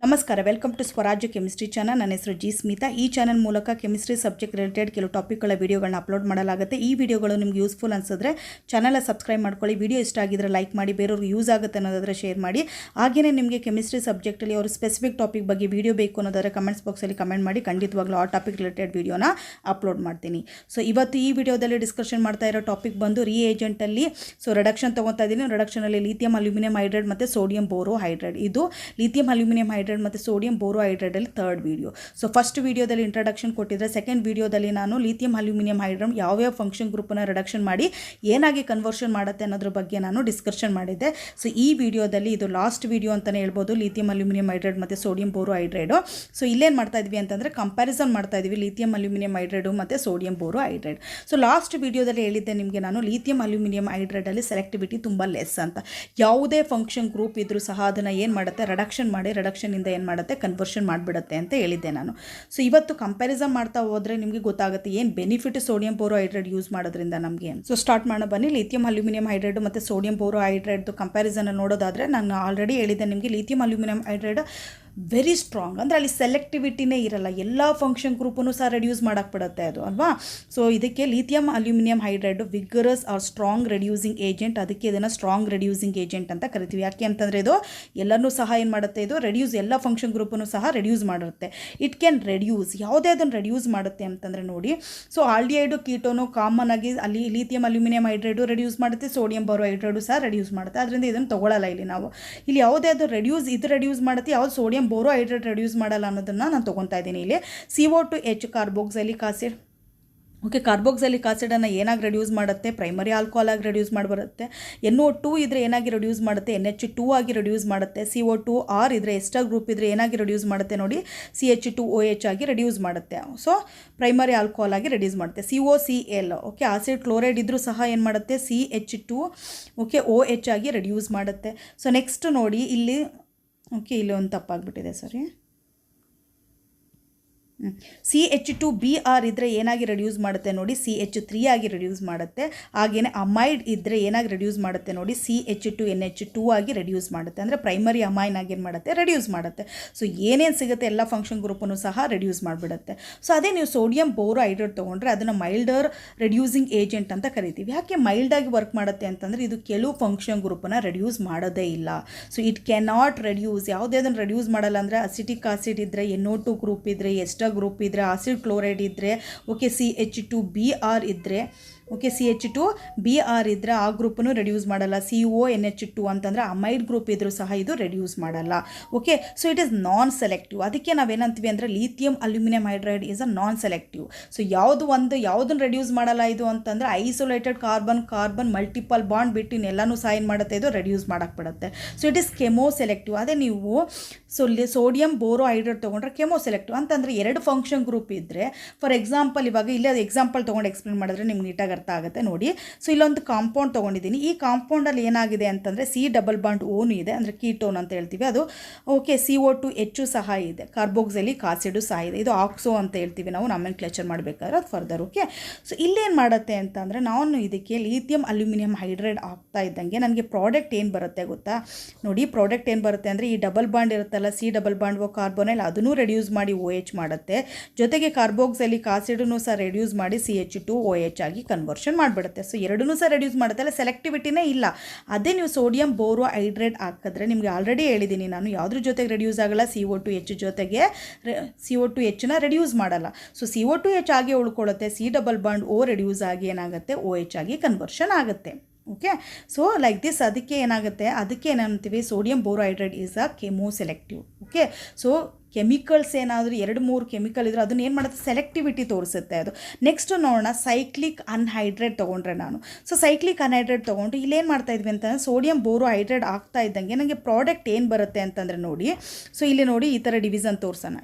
ನಮಸ್ಕಾರ, welcome to ಸ್ವರಾಜ್ಯ chemistry channel. ನನ್ನ ಹೆಸರು ಜಿ ಸ್ಮಿತಾ. ಈ ಚಾನಲ್ ಮೂಲಕ ಕೆಮಿಸ್ಟ್ರಿ ಸಬ್ಜೆಕ್ಟ್ ರಿಲೇಟೆಡ್ ಕೆಲವು ಟಾಪಿಕ್ಗಳ ವಿಡಿಯೋಗಳನ್ನ ಅಪ್ಲೋಡ್ ಮಾಡಲಾಗುತ್ತೆ. ಈ ವಿಡಿಯೋಗಳು ನಿಮ್ಗೆ ಯೂಸ್ಫುಲ್ ಅನ್ಸಿದ್ರೆ ಚಾನಲ್ ಸಬ್ಸ್ಕ್ರೈಬ್ ಮಾಡ್ಕೊಳ್ಳಿ. ವಿಡಿಯೋ ಇಷ್ಟ ಆಗಿದ್ರೆ ಲೈಕ್ ಮಾಡಿ, ಬೇರೆಯವ್ರಿಗೆ ಯೂಸ್ ಆಗುತ್ತೆ ಅನ್ನೋದಾದರೆ ಶೇರ್ ಮಾಡಿ. ಹಾಗೆಯೇ ನಿಮಗೆ ಕೆಮಿಸ್ಟ್ರಿ ಸಬ್ಜೆಕ್ಟಲ್ಲಿ ಅವರು ಸ್ಪೆಸಿಫಿಕ್ ಟಾಪಿಕ್ ಬಗ್ಗೆ ವಿಡಿಯೋ ಬೇಕು ಅನ್ನೋದಾದರೆ ಕಮೆಂಟ್ಸ್ ಬಾಕ್ಸಲ್ಲಿ ಕಮೆಂಟ್ ಮಾಡಿ. ಖಂಡಿತವಾಗ್ಲೂ ಆ ಟಾಪಿಕ್ ರಿಲೇಟೆಡ್ ವಿಡಿಯೋನ ಅಪ್ಲೋಡ್ ಮಾಡ್ತೀನಿ. ಸೊ ಇವತ್ತು ಈ ವಿಡಿಯೋದಲ್ಲಿ ಡಿಸ್ಕಷನ್ ಮಾಡ್ತಾ ಇರೋ ಟಾಪಿಕ್ ಬಂದು ರಿಏಜೆಂಟಲ್ಲಿ ರಿಡಕ್ಷನ್ ತೊಗೊತಾ ಇದ್ದೀನಿ. ರಿಡಕ್ಷನಲ್ಲಿ ಲಿಥಿಯಂ ಅಲ್ಯೂಮಿನಿಯಂ ಹೈಡ್ರೈಡ್ ಮತ್ತು ಸೋಡಿಯಂ ಬೋರೋ ಹೈಡ್ರೈಡ್. ಇದು ಲಿಥಿಯಂ ಅಲ್ಯೂಮಿನಿಯಂ ಹೈಡ್ರೈಡ್ ಮತ್ತು ಸೋಡಿಯಂ ಬೋರೋ ಹೈಡ್ರೈಡಲ್ಲಿ ಥರ್ಡ್ ವಿಡಿಯೋ. ಸೊ ಫಸ್ಟ್ ವಿಡಿಯೋದಲ್ಲಿ ಇಂಟ್ರಡಕ್ಷನ್ ಕೊಟ್ಟಿದ್ದರೆ, ಸೆಕೆಂಡ್ ವಿಡಿಯೋದಲ್ಲಿ ನಾನು ಲಿಥಿಯಂ ಅಲ್ಯೂಮಿನಿಯಂ ಹೈಡ್ರೈಡ್ ಯಾವ್ಯಾವ ಫಂಕ್ಷನ್ ಗ್ರೂಪನ್ನು ರಿಡಕ್ಷನ್ ಮಾಡಿ ಏನಾಗಿ ಕನ್ವರ್ಷನ್ ಮಾಡುತ್ತೆ ಅನ್ನೋದ್ರ ಬಗ್ಗೆ ನಾನು ಡಿಸ್ಕಷನ್ ಮಾಡಿದ್ದೆ. ಸೊ ಈ ವಿಡಿಯೋದಲ್ಲಿ ಇದು ಲಾಸ್ಟ್ ವಿಡಿಯೋ ಅಂತಲೇ ಹೇಳ್ಬೋದು, ಲಿಥಿಯಂ ಅಲ್ಯೂಮಿನಿಯಂ ಹೈಡ್ರೈಡ್ ಮತ್ತು ಸೋಡಿಯಂ ಬೋರೋ ಹೈಡ್ರೈಡು. ಸೊ ಇಲ್ಲೇನು ಮಾಡ್ತಾ ಇದ್ವಿ ಅಂತಂದರೆ ಕಂಪ್ಯಾರಿಸನ್ ಮಾಡ್ತಾ ಇದ್ವಿ ಲಿಥಿಯಂ ಅಲ್ಯೂಮಿನಿಯಂ ಹೈಡ್ರೈಡು ಮತ್ತು ಸೋಡಿಯಂ ಬೋರೋ ಹೈಡ್ರೈಡ್. ಸೊ ಲಾಸ್ಟ್ ವಿಡಿಯೋದಲ್ಲಿ ಹೇಳಿದ್ದೆ ನಿಮಗೆ ನಾನು, ಲಿಥಿಯಂ ಅಲ್ಯೂಮಿನಿಯಂ ಹೈಡ್ರೈಡಲ್ಲಿ ಸೆಲೆಕ್ಟಿವಿಟಿ ತುಂಬ ಲೆಸ್ ಅಂತ. ಯಾವುದೇ ಫಂಕ್ಷನ್ ಗ್ರೂಪ್ ಇದ್ರೂ ಸಹ ಅದನ್ನು ಏನು ಮಾಡುತ್ತೆ, ರಿಡಕ್ಷನ್ ಮಾಡಿ ರಿಡಕ್ಷನಿಂದ ಏನು ಮಾಡುತ್ತೆ, ಕನ್ವರ್ಷನ್ ಮಾಡಿಬಿಡುತ್ತೆ ಅಂತ ಹೇಳಿದ್ದೆ ನಾನು. ಸೊ ಇವತ್ತು ಕಂಪ್ಯಾರಿಸನ್ ಮಾಡ್ತಾ ಹೋದರೆ ನಿಮಗೆ ಗೊತ್ತಾಗುತ್ತೆ ಏನು ಬೆನಿಫಿಟ್ ಸೋಡಿಯಂ ಬೋರೋ ಹೈಡ್ರೈಡ್ ಯೂಸ್ ಮಾಡೋದ್ರಿಂದ ನಮಗೆ. ಸೊ ಸ್ಟಾರ್ಟ್ ಮಾಡೋಣ ಬನ್ನಿ. ಲಿಥಿಯಂ ಅಲ್ಯೂಮಿನಿಯಂ ಹೈಡ್ರೈಡ್ ಮತ್ತು ಸೋಡಿಯಂ ಬೋರೋ ಹೈಡ್ರೈಡ್ದು ಕಂಪ್ಯಾರಿಸನ್ ನೋಡೋದಾದರೆ, ನಾನು ಆಲ್ರೆಡಿ ಹೇಳಿದ್ದೆ ನಿಮಗೆ, lithium aluminium hydride very strong, ಅಂದರೆ ಅಲ್ಲಿ ಸೆಲೆಕ್ಟಿವಿಟಿನೇ ಇರಲ್ಲ, ಎಲ್ಲ ಫಂಕ್ಷನ್ ಗ್ರೂಪನ್ನು ಸಹ ರೆಡ್ಯೂಸ್ ಮಾಡೋಕ್ಬಿಡುತ್ತೆ ಅದು ಅಲ್ವಾ. ಸೊ ಇದಕ್ಕೆ lithium aluminium hydride vigorous or strong reducing agent. ಅದಕ್ಕೆ ಇದನ್ನು ಸ್ಟ್ರಾಂಗ್ ರೆಡ್ಯೂಸಿಂಗ್ ಏಜೆಂಟ್ ಅಂತ ಕರಿತೀವಿ. ಯಾಕೆ ಅಂತಂದರೆ ಇದು ಎಲ್ಲನೂ ಸಹ ಏನು ಮಾಡುತ್ತೆ, ಇದು ರೆಡ್ಯೂಸ್, ಎಲ್ಲ ಫಂಕ್ಷನ್ ಗ್ರೂಪನ್ನು ಸಹ ರೆಡ್ಯೂಸ್ ಮಾಡುತ್ತೆ. ಇಟ್ ಕ್ಯಾನ್ ರೆಡ್ಯೂಸ್, ಯಾವುದೇ ಅದನ್ನು ರೆಡ್ಯೂಸ್ ಮಾಡುತ್ತೆ ಅಂತಂದರೆ ನೋಡಿ. ಸೊ ಆಲ್ಡಿಹೈಡು ಕೀಟೋನು ಕಾಮನ್ ಆಗಿ ಅಲ್ಲಿ ಲಿಥಿಯಂ ಅಲ್ಯೂಮಿನಿಯಂ ಹೈಡ್ರೈಡು ರೆಡ್ಯೂಸ್ ಮಾಡುತ್ತೆ, ಸೋಡಿಯಂ ಬೋರೋ ಹೈಡ್ರೈಡು ಸಹ ರೆಡ್ಯೂಸ್ ಮಾಡುತ್ತೆ. ಅದರಿಂದ ಇದನ್ನು ತೊಗೊಳ್ಳಲ್ಲ ಇಲ್ಲಿ ನಾವು. ಇಲ್ಲಿ ಯಾವುದೇ ಅದು ರೆಡ್ಯೂಸ್, ಇದು ರೆಡ್ಯೂಸ್ ಮಾಡುತ್ತೆ, ಯಾವುದು ಸೋಡಿಯಂ ಬೋರೋ ಹೈಡ್ರೈಡ್ ರೆಡ್ಯೂಸ್ ಮಾಡಲ್ಲ ಅನ್ನೋದನ್ನು ನಾನು ತೊಗೊತಾ ಇದ್ದೀನಿ. ಇಲ್ಲಿ CO2H carboxylic acid. Okay, carboxylic ಆಸಿಡನ್ನು ಏನಾಗಿ ರೆಡ್ಯೂಸ್ ಮಾಡುತ್ತೆ, ಪ್ರೈಮರಿ ಆಲ್ಕೋಹಾಲ್ ಆಗಿ ರೆಡ್ಯೂಸ್ ಮಾಡಿಬರುತ್ತೆ. NO2 ಇದ್ದರೆ ಏನಾಗಿ ರೆಡ್ಯೂಸ್ ಮಾಡುತ್ತೆ, NH2 ಆಗಿ ರೆಡ್ಯೂಸ್ ಮಾಡುತ್ತೆ. CO2R ಇದ್ದರೆ ಎಸ್ಟರ್ ಗ್ರೂಪ್ ಇದ್ದರೆ ಏನಾಗಿ ರೆಡ್ಯೂಸ್ ಮಾಡುತ್ತೆ ನೋಡಿ, CH2OH ಆಗಿ ರೆಡ್ಯೂಸ್ ಮಾಡುತ್ತೆ. ಸೊ ಪ್ರೈಮರಿ ಆಲ್ಕೋಹಾಲ್ ಆಗಿ ರೆಡ್ಯೂಸ್ ಮಾಡುತ್ತೆ. COCl, ಓಕೆ, ಆಸಿಡ್ ಕ್ಲೋರೈಡ್ ಇದ್ದರೂ ಸಹ ಏನು ಮಾಡುತ್ತೆ, CH2 ಓಕೆ OH ಆಗಿ ರೆಡ್ಯೂಸ್ ಮಾಡುತ್ತೆ. ಸೊ ನೆಕ್ಸ್ಟ್ ನೋಡಿ ಇಲ್ಲಿ, ಓಕೆ ಇಲ್ಲಿ ಒಂದು ತಪ್ಪಾಗ್ಬಿಟ್ಟಿದೆ, ಸಾರಿ. CH2Br ಇದ್ದರೆ ಏನಾಗಿ ರೆಡ್ಯೂಸ್ ಮಾಡುತ್ತೆ ನೋಡಿ, CH3 ಆಗಿ ರೆಡ್ಯೂಸ್ ಮಾಡುತ್ತೆ. ಹಾಗೆಯೇ ಅಮೈಡ್ ಇದ್ದರೆ ಏನಾಗಿ ರೆಡ್ಯೂಸ್ ಮಾಡುತ್ತೆ ನೋಡಿ, CH2NH2 ಆಗಿ ರೆಡ್ಯೂಸ್ ಮಾಡುತ್ತೆ. ಅಂದರೆ ಪ್ರೈಮರಿ ಅಮೈನ್ ಆಗಿ ಏನು ಮಾಡುತ್ತೆ, ರೆಡ್ಯೂಸ್ ಮಾಡುತ್ತೆ. ಸೊ ಏನೇನು ಸಿಗುತ್ತೆ ಎಲ್ಲ ಫಂಕ್ಷನ್ ಗ್ರೂಪನ್ನು ಸಹ ರೆಡ್ಯೂಸ್ ಮಾಡಿಬಿಡುತ್ತೆ. ಸೊ ಅದೇ ನೀವು ಸೋಡಿಯಂ ಬೋರೋ ಹೈಡ್ರೈಡ್ ತೊಗೊಂಡ್ರೆ ಅದನ್ನು ಮೈಲ್ಡರ್ ರೆಡ್ಯೂಸಿಂಗ್ ಏಜೆಂಟ್ ಅಂತ ಕರಿತೀವಿ. ಯಾಕೆ ಮೈಲ್ಡಾಗಿ ವರ್ಕ್ ಮಾಡುತ್ತೆ ಅಂತಂದರೆ, ಇದು ಕೆಲವು ಫಂಕ್ಷನ್ ಗ್ರೂಪನ್ನು ರೆಡ್ಯೂಸ್ ಮಾಡೋದೇ ಇಲ್ಲ. So it can not reduce, ಯಾವುದೇ ಅದನ್ನು ರೆಡ್ಯೂಸ್ ಮಾಡಲ್ಲ. ಅಂದರೆ ಅಸಿಟಿಕ್ ಆಸಿಡ್ ಇದ್ದರೆ, NO2 ಗ್ರೂಪ್ ಇದ್ದರೆ, ಎಸ್ಟರ್ ಗ್ರೂಪ್ ಇದ್ದರೆ, ಆಸಿಡ್ ಕ್ಲೋರೈಡ್ ಇದ್ದರೆ, ಓಕೆ CH2Br ಇದ್ದರೆ, ಓಕೆ CH2Br ಇದ್ದರೆ ಆ ಗ್ರೂಪನ್ನು ರೆಡ್ಯೂಸ್ ಮಾಡಲ್ಲ. CONH2 ಅಂತಂದರೆ ಅಮೈಡ್ ಗ್ರೂಪ್ ಇದ್ದರೂ ಸಹ ಇದು ರೆಡ್ಯೂಸ್ ಮಾಡಲ್ಲ. Okay, so it is non selective. ಅದಕ್ಕೆ ನಾವೇನಂತೀವಿ ಅಂದರೆ lithium aluminium hydride is a non selective. So ಯಾವುದನ್ನು ರೆಡ್ಯೂಸ್ ಮಾಡಲ್ಲ ಇದು ಅಂತಂದರೆ, ಐಸೋಲೇಟೆಡ್ ಕಾರ್ಬನ್ ಮಲ್ಟಿಪಲ್ ಬಾಂಡ್ ಬಿಟ್ಟು ಇನ್ನೆಲ್ಲನೂ ಸಹ ಏನು ಮಾಡುತ್ತೆ, ಇದು ರೆಡ್ಯೂಸ್ ಮಾಡೋಕ್ಕೆ ಬಿಡುತ್ತೆ. So it is chemoselective. ಅದೇ ನೀವು ಸೋಡಿಯಂ ಬೋರೋ ಹೈಡ್ರೈಡ್ ತೊಗೊಂಡ್ರೆ ಕೆಮೋ ಸೆಲೆಕ್ಟಿವ್ ಅಂತಂದರೆ, ಎರಡು ಫಂಕ್ಷನ್ ಗ್ರೂಪ್ ಇದ್ದರೆ, ಫಾರ್ ಎಕ್ಸಾಂಪಲ್ ಇವಾಗ ಇಲ್ಲೇ ಅದು ಎಕ್ಸಾಂಪಲ್ ತೊಗೊಂಡು ಎಕ್ಸ್ಪ್ಲೇನ್ ಮಾಡಿದ್ರೆ ನಿಮ್ಗೆ ನೀಟಾಗಿ ಅರ್ಥ ಆಗುತ್ತೆ ನೋಡಿ. ಸೊ ಇಲ್ಲೊಂದು ಕಾಂಪೌಂಡ್ ತೊಗೊಂಡಿದ್ದೀನಿ. ಈ ಕಾಂಪೌಂಡಲ್ಲಿ ಏನಾಗಿದೆ ಅಂತಂದರೆ C ಡಬಲ್ ಬಾಂಡ್ ಓನು ಇದೆ, ಅಂದರೆ ಕೀಟೋನ್ ಅಂತ ಹೇಳ್ತೀವಿ ಅದು. ಓಕೆ CO2H ಸಹ ಇದೆ, ಕಾರ್ಬೋಕ್ಸಿಲಿಕ್ ಆಸಿಡು ಸಹ ಇದೆ. ಇದು ಆಕ್ಸೋ ಅಂತ ಹೇಳ್ತೀವಿ ನಾವು ನಾಮೆನ್ಕ್ಲೇಚರ್ ಮಾಡಬೇಕಾದ್ರೆ, ಅದು ಫರ್ದರ್. ಓಕೆ, ಸೊ ಇಲ್ಲೇನು ಮಾಡುತ್ತೆ ಅಂತಂದರೆ, ನಾನು ಇದಕ್ಕೆ ಲಿಥಿಯಂ ಅಲ್ಯೂಮಿನಿಯಂ ಹೈಡ್ರೈಡ್ ಆಗ್ತಾ ಇದ್ದಂಗೆ ನನಗೆ ಪ್ರಾಡಕ್ಟ್ ಏನು ಬರುತ್ತೆ ಗೊತ್ತಾ ನೋಡಿ. ಪ್ರಾಡಕ್ಟ್ ಏನು ಬರುತ್ತೆ ಅಂದರೆ, ಈ ಡಬಲ್ ಬಾಂಡ್ ಇರುತ್ತಲ್ಲ, C ಡಬಲ್ ಬಾಂಡ್ ಕಾರ್ಬೋನೈಲ್, ಅದನ್ನು ರೆಡ್ಯೂಸ್ ಮಾಡಿ OH ಮಾಡುತ್ತೆ. ಜೊತೆಗೆ ಕಾರ್ಬೋಕ್ಸಿಲಿಕ್ ಆಸಿಡನ್ನು ಸಹ ರೆಡ್ಯೂಸ್ ಮಾಡಿ CH2OH ಆಗಿ ಕನ್ವರ್ಷನ್ ಮಾಡಿಬಿಡುತ್ತೆ. ಸೊ ಎರಡನ್ನೂ ಸಹ ರೆಡ್ಯೂಸ್ ಮಾಡುತ್ತೆ, ಅಲ್ಲ ಸೆಲೆಕ್ಟಿವಿಟಿನೇ ಇಲ್ಲ. ಅದೇ ನೀವು ಸೋಡಿಯಂ ಬೋರೋ ಹೈಡ್ರೈಡ್ ಹಾಕಿದ್ರೆ, ನಿಮಗೆ ಆಲ್ರೆಡಿ ಹೇಳಿದ್ದೀನಿ ನಾನು, ಯಾವುದ್ರ ಜೊತೆಗೆ ರೆಡ್ಯೂಸ್ ಆಗಲ್ಲ, CO2H ಜೊತೆಗೆ CO2Hನ ರೆಡ್ಯೂಸ್ ಮಾಡಲ್ಲ. ಸೊ CO2H ಆಗಿ ಉಳ್ಕೊಳ್ಳುತ್ತೆ, C double bond O reduce ಆಗಿ ಏನಾಗುತ್ತೆ, OH ಆಗಿ ಕನ್ವರ್ಷನ್ ಆಗುತ್ತೆ. Okay, so like this. ಅದಕ್ಕೆ ಏನಾಗುತ್ತೆ, ಅದಕ್ಕೆ ಏನಂತೀವಿ, sodium borohydride is a chemoselective. Okay, so chemicals ಏನಾದರೂ 2-3 ಕೆಮಿಕಲ್ ಇದ್ದರೆ ಅದನ್ನ ಏನು ಮಾಡುತ್ತೆ, ಸೆಲೆಕ್ಟಿವಿಟಿ ತೋರಿಸುತ್ತೆ ಅದು. ನೆಕ್ಸ್ಟ್ ನೋಡೋಣ, ಸೈಕ್ಲಿಕ್ ಅನ್ಹೈಡ್ರೇಟ್ ತೊಗೊಂಡ್ರೆ ನಾನು. ಸೊ ಸೈಕ್ಲಿಕ್ ಅನ್ಹೈಡ್ರೇಟ್ ತೊಗೊಂಡು ಇಲ್ಲೇನು ಮಾಡ್ತಾಯಿದ್ವಿ ಅಂತಂದರೆ, ಸೋಡಿಯಂ ಬೋರೋ ಹೈಡ್ರೈಡ್ ಆಗ್ತಾ ಇದ್ದಂಗೆ ನನಗೆ ಪ್ರಾಡಕ್ಟ್ ಏನು ಬರುತ್ತೆ ಅಂತಂದರೆ ನೋಡಿ. ಸೊ ಇಲ್ಲಿ ನೋಡಿ ಈ ಥರ ಡಿವಿಷನ್ ತೋರಿಸೋಣ.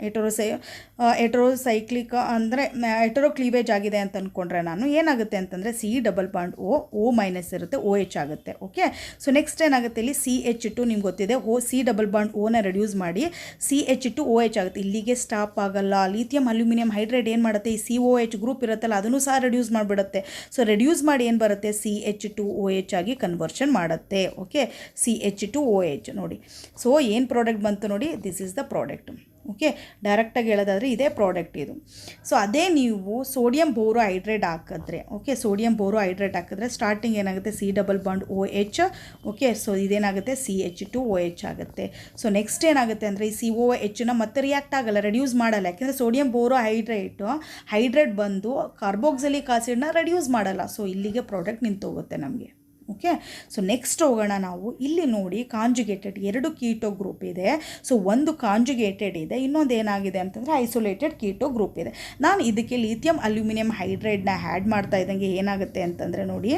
ಎಟರೋಸೈಕ್ಲಿಕ್ ಅಂದರೆ ಎಟರೋ ಕ್ಲೀವೇಜ್ ಆಗಿದೆ ಅಂತ ಅಂದ್ಕೊಂಡ್ರೆ ನಾನು, ಏನಾಗುತ್ತೆ ಅಂತಂದರೆ C double bond O minus ಇರುತ್ತೆ, OH ಆಗುತ್ತೆ. ಓಕೆ, ಸೊ ನೆಕ್ಸ್ಟ್ ಏನಾಗುತ್ತೆ, ಇಲ್ಲಿ CH2 ನಿಮ್ಗೆ ಗೊತ್ತಿದೆ, C ಡಬಲ್ ಬಾಂಡ್ Oನ ರೆಡ್ಯೂಸ್ ಮಾಡಿ CH2OH OH ಆಗುತ್ತೆ. ಇಲ್ಲಿಗೆ ಸ್ಟಾಪ್ ಆಗಲ್ಲ. ಲಿಥಿಯಂ ಅಲ್ಯೂಮಿನಿಯಂ ಹೈಡ್ರೈಡ್ ಏನು ಮಾಡುತ್ತೆ, ಈ COH ಗ್ರೂಪ್ ಇರುತ್ತಲ್ಲ ಅದನ್ನು ಸಹ ರೆಡ್ಯೂಸ್ ಮಾಡಿಬಿಡುತ್ತೆ. ಸೊ ರೆಡ್ಯೂಸ್ ಮಾಡಿ ಏನು ಬರುತ್ತೆ, CH2OH ಆಗಿ ಕನ್ವರ್ಷನ್ ಮಾಡುತ್ತೆ. ಓಕೆ, CH2OH ನೋಡಿ. ಸೊ ಏನು ಪ್ರಾಡಕ್ಟ್ ಬಂತು ನೋಡಿ, this is the product. Okay, ಡೈರೆಕ್ಟಾಗಿ ಹೇಳೋದಾದರೆ ಇದೇ ಪ್ರಾಡಕ್ಟ್ ಇದು. ಸೊ ಅದೇ ನೀವು ಸೋಡಿಯಂ ಬೋರೋ ಹೈಡ್ರೇಟ್ ಹಾಕಿದ್ರೆ, ಓಕೆ, ಸೋಡಿಯಂ ಬೋರೋ ಹೈಡ್ರೇಟ್ ಹಾಕಿದ್ರೆ ಸ್ಟಾರ್ಟಿಂಗ್ ಏನಾಗುತ್ತೆ, C+OH. ಓಕೆ, ಸೊ ಇದೇನಾಗುತ್ತೆ, CH2OH ಆಗುತ್ತೆ. ಸೊ ನೆಕ್ಸ್ಟ್ ಏನಾಗುತ್ತೆ ಅಂದರೆ ಈ COH ಮತ್ತೆ ರಿಯಾಕ್ಟ್ ಆಗಲ್ಲ, ರೆಡ್ಯೂಸ್ ಮಾಡಲ್ಲ. ಯಾಕೆಂದರೆ ಸೋಡಿಯಂ ಬೋರೋ ಹೈಡ್ರೇಟ್ ಬಂದು ಕಾರ್ಬೋಕ್ಸಿಲಿಕ್ ಆಸಿಡ್ನ ರೆಡ್ಯೂಸ್ ಮಾಡಲ್ಲ. ಸೊ ಇಲ್ಲಿಗೆ ಪ್ರಾಡಕ್ಟ್ ನಿಂತೋಗುತ್ತೆ ನಮಗೆ. ಓಕೆ, ಸೊ ನೆಕ್ಸ್ಟ್ ಹೋಗೋಣ ನಾವು. ಇಲ್ಲಿ ನೋಡಿ ಕಾಂಜುಗೇಟೆಡ್ 2 ಕೀಟೋ ಗ್ರೂಪ್ ಇದೆ. ಸೊ ಒಂದು ಕಾಂಜುಗೇಟೆಡ್ ಇದೆ, ಇನ್ನೊಂದು ಏನಾಗಿದೆ ಅಂತಂದರೆ ಐಸೋಲೇಟೆಡ್ ಕೀಟೋ ಗ್ರೂಪ್ ಇದೆ. ನಾನು ಇದಕ್ಕೆ ಲಿಥಿಯಂ ಅಲ್ಯೂಮಿನಿಯಂ ಹೈಡ್ರೈಡ್ನ ಆ್ಯಡ್ ಮಾಡ್ತಾ ಇದ್ದಂಗೆ ಏನಾಗುತ್ತೆ ಅಂತಂದರೆ ನೋಡಿ,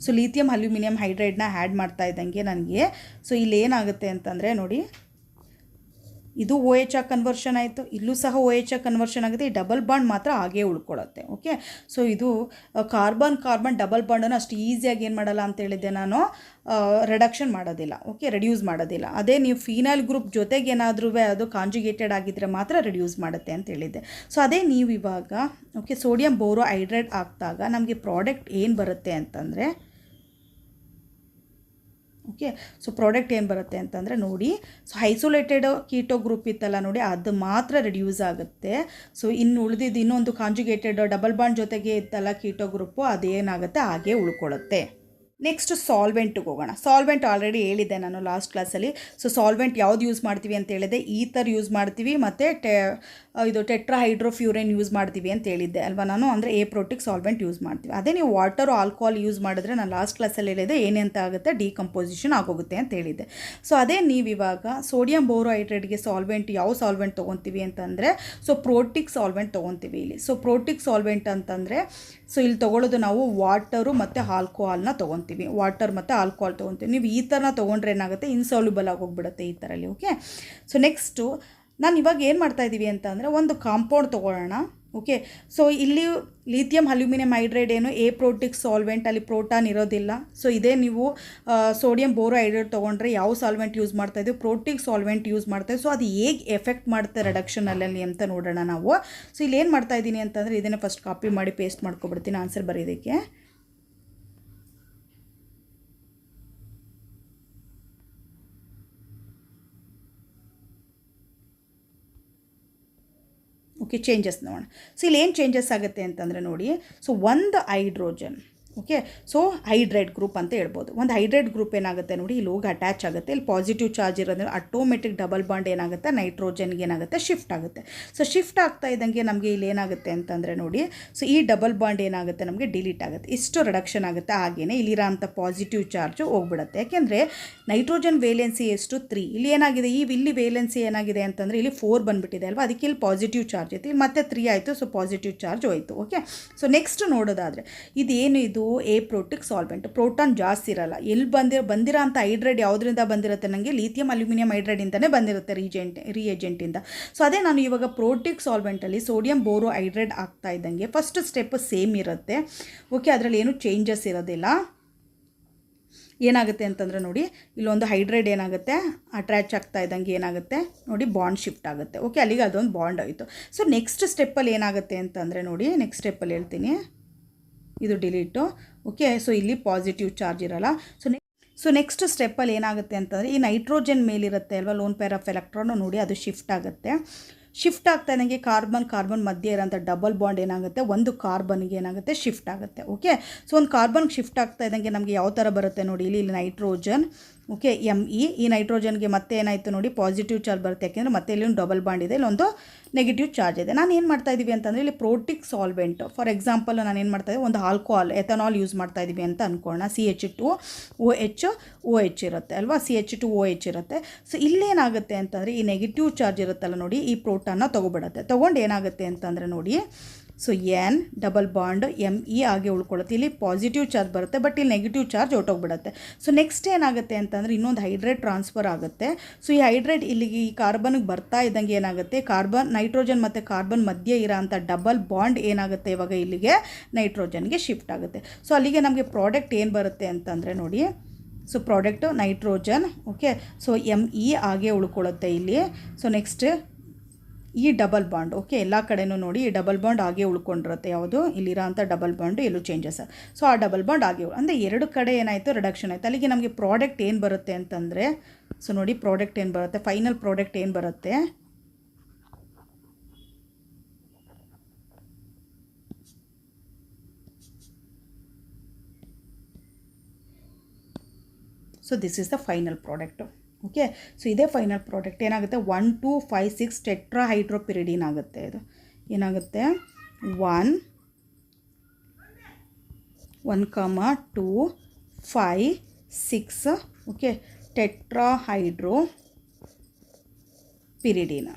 ಸೊ ಲಿಥಿಯಂ ಅಲ್ಯೂಮಿನಿಯಂ ಹೈಡ್ರೈಡ್ನ ಆ್ಯಡ್ ಮಾಡ್ತಾ ಇದ್ದಂಗೆ ನನಗೆ ಸೊ ಇಲ್ಲಿ ಏನಾಗುತ್ತೆ ಅಂತಂದರೆ ನೋಡಿ, ಇದು OH ಆಗಿ ಕನ್ವರ್ಷನ್ ಆಯಿತು, ಇಲ್ಲೂ ಸಹ OH ಆಗಿ ಕನ್ವರ್ಷನ್ ಆಗುತ್ತೆ. ಈ ಡಬಲ್ ಬಾಂಡ್ ಮಾತ್ರ ಹಾಗೇ ಉಳ್ಕೊಳ್ಳುತ್ತೆ. ಓಕೆ, ಸೊ ಇದು ಕಾರ್ಬನ್ ಡಬಲ್ ಬಾಂಡನ್ನು ಅಷ್ಟು ಈಸಿಯಾಗಿ ಏನು ಮಾಡಲ್ಲ ಅಂತ ಹೇಳಿದ್ದೆ ನಾನು, ರಿಡಕ್ಷನ್ ಮಾಡೋದಿಲ್ಲ. ಓಕೆ, ರೆಡ್ಯೂಸ್ ಮಾಡೋದಿಲ್ಲ. ಅದೇ ನೀವು ಫೀನೈಲ್ ಗ್ರೂಪ್ ಜೊತೆಗೆ ಏನಾದರೂ ಅದು ಕಾಂಜುಗೇಟೆಡ್ ಆಗಿದ್ದರೆ ಮಾತ್ರ ರೆಡ್ಯೂಸ್ ಮಾಡುತ್ತೆ ಅಂತ ಹೇಳಿದ್ದೆ. ಸೊ ಅದೇ ನೀವು ಇವಾಗ ಓಕೆ ಸೋಡಿಯಂ ಬೋರೋ ಹೈಡ್ರೇಟ್ ಹಾಕಿದಾಗ ನಮಗೆ ಪ್ರಾಡಕ್ಟ್ ಏನು ಬರುತ್ತೆ ಅಂತಂದರೆ, ಓಕೆ, ಸೊ ಪ್ರಾಡಕ್ಟ್ ಏನು ಬರುತ್ತೆ ಅಂತಂದರೆ ನೋಡಿ, ಸೊ ಐಸೋಲೇಟೆಡ್ ಕೀಟೋ ಗ್ರೂಪ್ ಇತ್ತಲ್ಲ ನೋಡಿ, ಅದು ಮಾತ್ರ ರೆಡ್ಯೂಸ್ ಆಗುತ್ತೆ. ಸೊ ಇನ್ನು ಉಳಿದಿದ್ದು ಇನ್ನೊಂದು ಕಾಂಜುಗೇಟೆಡ್ ಡಬಲ್ ಬಾಂಡ್ ಜೊತೆಗೆ ಇತ್ತಲ್ಲ ಕೀಟೋ ಗ್ರೂಪು, ಅದೇನಾಗುತ್ತೆ ಹಾಗೇ ಉಳ್ಕೊಳ್ಳುತ್ತೆ. ನೆಕ್ಸ್ಟ್ ಸಾಲ್ವೆಂಟ್ಗೆ ಹೋಗೋಣ. ಸಾಲ್ವೆಂಟ್ ಆಲ್ರೆಡಿ ಹೇಳಿದ್ದೆ ನಾನು ಲಾಸ್ಟ್ ಕ್ಲಾಸಲ್ಲಿ. ಸೊ ಸಾಲ್ವೆಂಟ್ ಯಾವ್ದು ಯೂಸ್ ಮಾಡ್ತೀವಿ ಅಂತ ಹೇಳಿದೆ, ಈಥರ್ ಯೂಸ್ ಮಾಡ್ತೀವಿ ಮತ್ತು ಇದು ಟೆಟ್ರಾಹೈಡ್ರೋಫ್ಯೂರಿನ್ ಯೂಸ್ ಮಾಡ್ತೀವಿ ಅಂತ ಹೇಳಿದ್ದೆ ಅಲ್ವಾ ನಾನು, ಅಂದರೆ ಏಪ್ರೋಟಿಕ್ ಸಾಲ್ವೆಂಟ್ ಯೂಸ್ ಮಾಡ್ತೀವಿ. ಅದೇ ನೀವು ವಾಟರ್ ಆಲ್ಕೋಹಾಲ್ ಯೂಸ್ ಮಾಡಿದ್ರೆ ನಾನು ಲಾಸ್ಟ್ ಕ್ಲಾಸಲ್ಲಿ ಹೇಳಿದೆ ಏನೆಂತ ಆಗುತ್ತೆ, ಡಿಕಂಪೋಸಿಷನ್ ಆಗೋಗುತ್ತೆ ಅಂತ ಹೇಳಿದ್ದೆ. ಸೊ ಅದೇ ನೀವು ಇವಾಗ ಸೋಡಿಯಂ ಬೋರೋ ಹೈಡ್ರೇಟ್ಗೆ ಸಾಲ್ವೆಂಟ್ ಯಾವ ಸಾಲ್ವೆಂಟ್ ತೊಗೊತೀವಿ ಅಂತಂದರೆ, ಸೊ ಪ್ರೋಟಿಕ್ ಸಾಲ್ವೆಂಟ್ ತೊಗೊತೀವಿ ಇಲ್ಲಿ. ಸೊ ಪ್ರೋಟಿಕ್ ಸಾಲ್ವೆಂಟ್ ಅಂತಂದರೆ ಸೊ ಇಲ್ಲಿ ತೊಗೊಳ್ಳೋದು ನಾವು ವಾಟರು ಮತ್ತು ಆಲ್ಕೋಹಾಲ್ನ ತೊಗೊತೀವಿ. ವಾಟರ್ ಮತ್ತು ಆಲ್ಕೋಹಾಲ್ ತೊಗೊತೀವಿ. ನೀವು ಈ ಥರನ ತೊಗೊಂಡ್ರೆ ಏನಾಗುತ್ತೆ, ಇನ್ಸಾಲ್ಯುಬಲ್ ಆಗಿ ಹೋಗ್ಬಿಡುತ್ತೆ ಈ ಥರಲ್ಲಿ. ಓಕೆ, ಸೊ ನೆಕ್ಸ್ಟು ನಾನು ಇವಾಗ ಏನು ಮಾಡ್ತಾಯಿದ್ದೀವಿ ಅಂತ ಅಂದರೆ ಒಂದು ಕಾಂಪೌಂಡ್ ತೊಗೊಳ್ಳೋಣ. ಓಕೆ, ಸೊ ಇಲ್ಲಿ ಲಿಥಿಯಂ ಅಲ್ಯೂಮಿನಿಯಂ ಹೈಡ್ರೈಡ್ ಏನು ಏಪ್ರೋಟಿಕ್ ಸಾಲ್ವೆಂಟ್, ಅಲ್ಲಿ ಪ್ರೋಟಾನ್ ಇರೋದಿಲ್ಲ. ಸೊ ಇದೇ ನೀವು ಸೋಡಿಯಂ ಬೋರೋ ಹೈಡ್ರೈಡ್ ತೊಗೊಂಡ್ರೆ ಯಾವ ಸಾಲ್ವೆಂಟ್ ಯೂಸ್ ಮಾಡ್ತಾಯಿದ್ದೀವಿ, ಪ್ರೋಟಿಕ್ ಸಾಲ್ವೆಂಟ್ ಯೂಸ್ ಮಾಡ್ತಾಯಿದ್ದೀವಿ. ಸೊ ಅದು ಹೇಗೆ ಎಫೆಕ್ಟ್ ಮಾಡುತ್ತೆ ರಿಡಕ್ಷನಲ್ಲಿ ಅಂತ ನೋಡೋಣ ನಾವು. ಸೊ ಇಲ್ಲಿ ಏನು ಮಾಡ್ತಾಯಿದ್ದೀನಿ ಅಂತಂದರೆ ಇದನ್ನು ಫಸ್ಟ್ ಕಾಪಿ ಮಾಡಿ ಪೇಸ್ಟ್ ಮಾಡ್ಕೊಬಿಡ್ತೀನಿ ಆನ್ಸರ್ ಬರೆಯೋದಕ್ಕೆ. ಓಕೆ, ಚೇಂಜಸ್ ನೋಡೋಣ. ಸೊ ಇಲ್ಲಿ ಏನು ಚೇಂಜಸ್ ಆಗುತ್ತೆ ಅಂತಂದರೆ ನೋಡಿ, ಸೊ ಒಂದು hydrogen, okay, so hydride group ಅಂತ ಹೇಳ್ಬೋದು. ಒಂದು ಹೈಡ್ರೈಡ್ ಗ್ರೂಪ್ ಏನಾಗುತ್ತೆ ನೋಡಿ, ಇಲ್ಲಿ ಹೋಗಿ ಅಟ್ಯಾಚ್ ಆಗುತ್ತೆ. ಇಲ್ಲಿ ಪಾಸಿಟಿವ್ ಚಾರ್ಜ್ ಇರೋದ್ರಿಂದ ಆಟೋಮೆಟಿಕ್ ಡಬಲ್ ಬಾಂಡ್ ಏನಾಗುತ್ತೆ, ನೈಟ್ರೋಜನ್ಗೆ ಏನಾಗುತ್ತೆ, ಶಿಫ್ಟ್ ಆಗುತ್ತೆ. ಸೊ ಶಿಫ್ಟ್ ಆಗ್ತಾ ಇದ್ದಂಗೆ ನಮಗೆ ಇಲ್ಲಿ ಏನಾಗುತ್ತೆ ಅಂತಂದರೆ ನೋಡಿ, ಸೊ ಈ ಡಬಲ್ ಬಾಂಡ್ ಏನಾಗುತ್ತೆ ನಮಗೆ ಡಿಲೀಟ್ ಆಗುತ್ತೆ, ಇಷ್ಟು ರಿಡಕ್ಷನ್ ಆಗುತ್ತೆ. ಹಾಗೆಯೇ ಇಲ್ಲಿರೋ ಅಂಥ ಪಾಸಿಟಿವ್ ಚಾರ್ಜು ಹೋಗ್ಬಿಡುತ್ತೆ. ಯಾಕೆಂದರೆ ನೈಟ್ರೋಜನ್ ವೇಲೆನ್ಸಿ ಎಷ್ಟು 3, ಇಲ್ಲಿ ಏನಾಗಿದೆ, ಇಲ್ಲಿ ವೇಲೆನ್ಸಿ ಏನಾಗಿದೆ ಅಂತಂದರೆ ಇಲ್ಲಿ 4 ಬಂದುಬಿಟ್ಟಿದೆ ಅಲ್ವಾ, ಅದಕ್ಕೆ ಇಲ್ಲಿ ಪಾಸಿಟಿವ್ ಚಾರ್ಜ್ ಇತ್ತು, ಇಲ್ಲಿ ಮತ್ತೆ 3 ಆಯಿತು. ಸೊ ಪಾಸಿಟಿವ್ ಚಾರ್ಜ್ ಹೋಯಿತು. ಓಕೆ, ಸೊ ನೆಕ್ಸ್ಟ್ ನೋಡೋದಾದರೆ ಇದೇನು, ಇದು ಏಪ್ರೋಟಿಕ್ ಸಾಲ್ವೆಂಟ್, ಪ್ರೋಟಾನ್ ಜಾಸ್ತಿ ಇರಲ್ಲ. ಎಲ್ಲಿ ಬಂದಿರೋ ಅಂಥ ಹೈಡ್ರೈಡ್ ಯಾವುದರಿಂದ ಬಂದಿರುತ್ತೆ, ನನಗೆ ಲಿಥಿಯಂ ಅಲ್ಯೂಮಿನಿಯಂ ಹೈಡ್ರೈಡಿಂದನೇ ಬಂದಿರುತ್ತೆ, ರಿಯೇಜೆಂಟಿಂದ. ಸೊ ಅದೇ ನಾನು ಇವಾಗ ಪ್ರೋಟಿಕ್ ಸಾಲ್ವೆಂಟಲ್ಲಿ ಸೋಡಿಯಂ ಬೋರೋ ಹೈಡ್ರೈಡ್ ಆಗ್ತಾ ಇದ್ದಂಗೆ ಫಸ್ಟ್ ಸ್ಟೆಪ್ ಸೇಮ್ ಇರುತ್ತೆ. ಓಕೆ, ಅದರಲ್ಲಿ ಏನು ಚೇಂಜಸ್ ಇರೋದಿಲ್ಲ. ಏನಾಗುತ್ತೆ ಅಂತಂದರೆ ನೋಡಿ, ಇಲ್ಲೊಂದು ಹೈಡ್ರೈಡ್ ಏನಾಗುತ್ತೆ ಅಟ್ಯಾಚ್ ಆಗ್ತಾ ಇದ್ದಂಗೆ ಏನಾಗುತ್ತೆ ನೋಡಿ, ಬಾಂಡ್ ಶಿಫ್ಟ್ ಆಗುತ್ತೆ. ಓಕೆ, ಅಲ್ಲಿಗೆ ಅದೊಂದು ಬಾಂಡ್ ಆಯಿತು. ಸೊ ನೆಕ್ಸ್ಟ್ ಸ್ಟೆಪ್ಪಲ್ಲಿ ಏನಾಗುತ್ತೆ ಅಂತಂದರೆ ನೋಡಿ, ನೆಕ್ಸ್ಟ್ ಸ್ಟೆಪ್ಪಲ್ಲಿ ಹೇಳ್ತೀನಿ, ಇದು ಡಿಲೀಟು. ಓಕೆ, ಸೊ ಇಲ್ಲಿ ಪಾಸಿಟಿವ್ ಚಾರ್ಜ್ ಇರಲ್ಲ. ಸೊ ನೆಕ್ಸ್ಟ್ ಸ್ಟೆಪ್ಪಲ್ಲಿ ಏನಾಗುತ್ತೆ ಅಂತಂದರೆ ಈ ನೈಟ್ರೋಜನ್ ಮೇಲಿರುತ್ತೆ ಅಲ್ವಾ ಲೋನ್ ಪೇರ್ ಆಫ್ ಎಲೆಕ್ಟ್ರಾನು ನೋಡಿ, ಅದು ಶಿಫ್ಟ್ ಆಗುತ್ತೆ. ಶಿಫ್ಟ್ ಆಗ್ತಾ ಇದ್ದಂಗೆ ಕಾರ್ಬನ್ ಮಧ್ಯೆ ಇರೋಂಥ ಡಬಲ್ ಬಾಂಡ್ ಏನಾಗುತ್ತೆ, ಒಂದು ಕಾರ್ಬನ್ಗೆ ಏನಾಗುತ್ತೆ ಶಿಫ್ಟ್ ಆಗುತ್ತೆ. ಓಕೆ, ಸೊ ಒಂದು ಕಾರ್ಬನ್ಗೆ ಶಿಫ್ಟ್ ಆಗ್ತಾ ಇದ್ದಂಗೆ ನಮಗೆ ಯಾವ ಥರ ಬರುತ್ತೆ ನೋಡಿ, ಇಲ್ಲಿ ನೈಟ್ರೋಜನ್, ಓಕೆ, ME, ಈ ನೈಟ್ರೋಜನ್ಗೆ ಮತ್ತೆ ಏನಾಯಿತು ನೋಡಿ, ಪಾಸಿಟಿವ್ ಚಾರ್ಜ್ ಬರುತ್ತೆ. ಯಾಕೆಂದರೆ ಮತ್ತೆ ಇಲ್ಲಿ ಒಂದು ಡಬಲ್ ಬಾಂಡ್ ಇದೆ, ಇಲ್ಲೊಂದು ನೆಗೆಟಿವ್ ಚಾರ್ಜ್ ಇದೆ. ನಾನು ಏನು ಮಾಡ್ತಾ ಇದ್ದೀವಿ ಅಂತಂದರೆ ಇಲ್ಲಿ ಪ್ರೋಟಿಕ್ ಸಾಲ್ವೆಂಟ್, ಫಾರ್ ಎಕ್ಸಾಂಪಲ್ ನಾನು ಏನು ಮಾಡ್ತಾಯಿದ್ದೆ, ಒಂದು ಆಲ್ಕೋಹಾಲ್ ಎಥನಾಲ್ ಯೂಸ್ ಮಾಡ್ತಾ ಇದ್ದೀವಿ ಅಂತ ಅಂದ್ಕೊಳ್ಳೋಣ. CH2OH ಇರುತ್ತೆ ಅಲ್ವಾ, CH2OH ಇರುತ್ತೆ. ಸೊ ಇಲ್ಲೇನಾಗುತ್ತೆ ಅಂತಂದರೆ ಈ ನೆಗೆಟಿವ್ ಚಾರ್ಜ್ ಇರುತ್ತಲ್ಲ ನೋಡಿ, ಈ ಪ್ರೋಟಾನ್ನ ತೊಗೊಬಿಡುತ್ತೆ. ತೊಗೊಂಡು ಏನಾಗುತ್ತೆ ಅಂತಂದರೆ ನೋಡಿ, so N double bond ME ಆಗಿ ಉಳ್ಕೊಳ್ಳುತ್ತೆ. ಇಲ್ಲಿ ಪಾಸಿಟಿವ್ ಚಾರ್ಜ್ ಬರುತ್ತೆ, ಬಟ್ ಇಲ್ಲಿ ನೆಗೆಟಿವ್ ಚಾರ್ಜ್ ಹೊಟ್ಟೋಗ್ಬಿಡುತ್ತೆ. ಸೊ ನೆಕ್ಸ್ಟ್ ಏನಾಗುತ್ತೆ ಅಂತಂದರೆ ಇನ್ನೊಂದು ಹೈಡ್ರೈಡ್ ಟ್ರಾನ್ಸ್ಫರ್ ಆಗುತ್ತೆ. ಸೊ ಈ ಹೈಡ್ರೈಡ್ ಇಲ್ಲಿಗೆ ಈ ಕಾರ್ಬನ್ಗೆ ಬರ್ತಾ ಇದ್ದಂಗೆ ಏನಾಗುತ್ತೆ, ನೈಟ್ರೋಜನ್ ಮತ್ತು ಕಾರ್ಬನ್ ಮಧ್ಯೆ ಇರೋ ಅಂಥ ಡಬಲ್ ಬಾಂಡ್ ಏನಾಗುತ್ತೆ ಇವಾಗ ಇಲ್ಲಿಗೆ ನೈಟ್ರೋಜನ್ಗೆ ಶಿಫ್ಟ್ ಆಗುತ್ತೆ. ಸೊ ಅಲ್ಲಿಗೆ ನಮಗೆ ಪ್ರಾಡಕ್ಟ್ ಏನು ಬರುತ್ತೆ ಅಂತಂದರೆ ನೋಡಿ, so product nitrogen. Okay, so ME ಹಾಗೆ ಉಳ್ಕೊಳ್ಳುತ್ತೆ ಇಲ್ಲಿ. ಸೊ ನೆಕ್ಸ್ಟ್ ಈ ಡಬಲ್ ಬಾಂಡ್. ಓಕೆ, ಎಲ್ಲ ಕಡೆನೂ ನೋಡಿ ಈ ಡಬಲ್ ಬಾಂಡ್ ಹಾಗೆ ಉಳ್ಕೊಂಡಿರುತ್ತೆ. ಯಾವುದು ಇಲ್ಲಿರೋ ಅಂಥ ಡಬಲ್ ಬಾಂಡು ಎಲ್ಲೂ ಚೇಂಜಸ್. ಸೊ ಆ ಡಬಲ್ ಬಾಂಡ್ ಹಾಗೆ ಅಂದರೆ ಎರಡು ಕಡೆ ಏನಾಯಿತು ರಿಡಕ್ಷನ್ ಆಯಿತು. ಅಲ್ಲಿಗೆ ನಮಗೆ ಪ್ರಾಡಕ್ಟ್ ಏನು ಬರುತ್ತೆ ಅಂತಂದರೆ, ಸೊ ನೋಡಿ ಪ್ರಾಡಕ್ಟ್ ಏನು ಬರುತ್ತೆ, ಫೈನಲ್ ಪ್ರಾಡಕ್ಟ್ ಏನು ಬರುತ್ತೆ, so this is the final product. Okay, so ಇದೇ ಫೈನಲ್ ಪ್ರಾಡಕ್ಟ್ ಏನಾಗುತ್ತೆ, 1 2 5 6 ಟೆಟ್ರಾಹೈಡ್ರೋಪಿರಿಡಿನ್ ಆಗುತ್ತೆ. ಇದು ಏನಾಗುತ್ತೆ 1 2 5 6 ಓಕೆ ಟೆಟ್ರಾಹೈಡ್ರೋಪಿರಿಡಿನ್.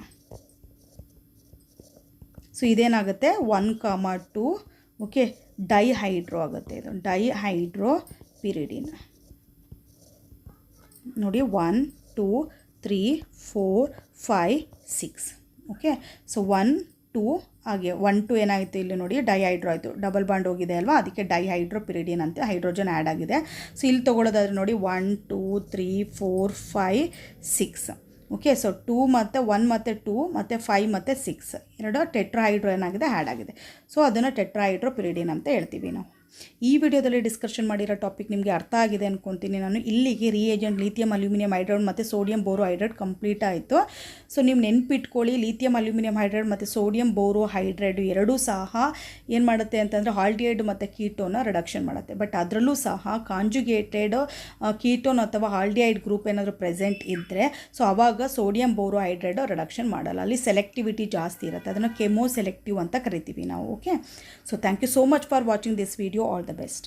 ಸೊ ಇದೇನಾಗುತ್ತೆ 1 2 ಓಕೆ ಡೈಹೈಡ್ರೋ ಆಗುತ್ತೆ. ಇದು ಡೈಹೈಡ್ರೋಪಿರಿಡಿನ್ ನೋಡಿ 1 2 3 4 5 6 ಓಕೆ. ಸೊ 1 2 ಹಾಗೆ 1 2 ಏನಾಯಿತು ಇಲ್ಲಿ ನೋಡಿ ಡೈಹೈಡ್ರೋ ಆಯಿತು, ಡಬಲ್ ಬಾಂಡ್ ಹೋಗಿದೆ ಅಲ್ವಾ, ಅದಕ್ಕೆ ಡೈಹೈಡ್ರೋಪಿರಿಡಿನ್ ಅಂತ ಹೈಡ್ರೋಜನ್ ಆ್ಯಡ್ ಆಗಿದೆ. ಸೊ ಇಲ್ಲಿ ತೊಗೊಳ್ಳೋದಾದ್ರೆ ನೋಡಿ 1 2 3 4 5 6 ಓಕೆ. ಸೊ 2 ಮತ್ತು 1 ಮತ್ತು 2 ಮತ್ತು 5 ಮತ್ತು 6 ಎರಡು ಟೆಟ್ರಾಹೈಡ್ರೋ ಏನಾಗಿದೆ ಆ್ಯಡ್ ಆಗಿದೆ. ಸೊ ಅದನ್ನು ಟೆಟ್ರಾಹೈಡ್ರೋಪಿರಿಡಿನ್ ಅಂತ ಹೇಳ್ತೀವಿ ನಾವು. ಈ ವಿಡಿಯೋದಲ್ಲಿ ಡಿಸ್ಕಷನ್ ಮಾಡಿರೋ ಟಾಪಿಕ್ ನಿಮಗೆ ಅರ್ಥ ಆಗಿದೆ ಅಂದ್ಕೊತೀನಿ ನಾನು. ಇಲ್ಲಿಗೆ ರಿಯೇಜೆಂಟ್ ಲಿಥಿಯಂ ಅಲ್ಯೂಮಿನಿಯಂ ಹೈಡ್ರೈಡ್ ಮತ್ತು ಸೋಡಿಯಂ ಬೋರೋ ಹೈಡ್ರೈಡ್ ಕಂಪ್ಲೀಟ್ ಆಯಿತು. ಸೊ ನೀವು ನೆನ್ಪಿಟ್ಕೊಳ್ಳಿ, ಲಿಥಿಯಂ ಅಲ್ಯೂಮಿನಿಯಂ ಹೈಡ್ರೈಡ್ ಮತ್ತು ಸೋಡಿಯಂ ಬೋರೋ ಹೈಡ್ರೈಡ್ ಎರಡೂ ಸಹ ಏನು ಮಾಡುತ್ತೆ ಅಂತಂದರೆ ಆಲ್ಡಿಹೈಡ್ ಮತ್ತು ಕೀಟೋನ ರಿಡಕ್ಷನ್ ಮಾಡುತ್ತೆ. ಬಟ್ ಅದರಲ್ಲೂ ಸಹ ಕಾಂಜುಗೇಟೆಡ್ ಕೀಟೋನ್ ಅಥವಾ ಆಲ್ಡಿಹೈಡ್ ಗ್ರೂಪ್ ಏನಾದರೂ ಪ್ರೆಸೆಂಟ್ ಇದ್ದರೆ ಸೊ ಆವಾಗ ಸೋಡಿಯಂ ಬೋರೋ ಹೈಡ್ರೈಡ್ ರಿಡಕ್ಷನ್ ಮಾಡಲ್ಲ. ಅಲ್ಲಿ ಸೆಲೆಕ್ಟಿವಿಟಿ ಜಾಸ್ತಿ ಇರುತ್ತೆ, ಅದನ್ನು ಕೆಮೋ ಸೆಲೆಕ್ಟಿವ್ ಅಂತ ಕರಿತೀವಿ ನಾವು. Okay, so thank you so much for watching this video. All the best.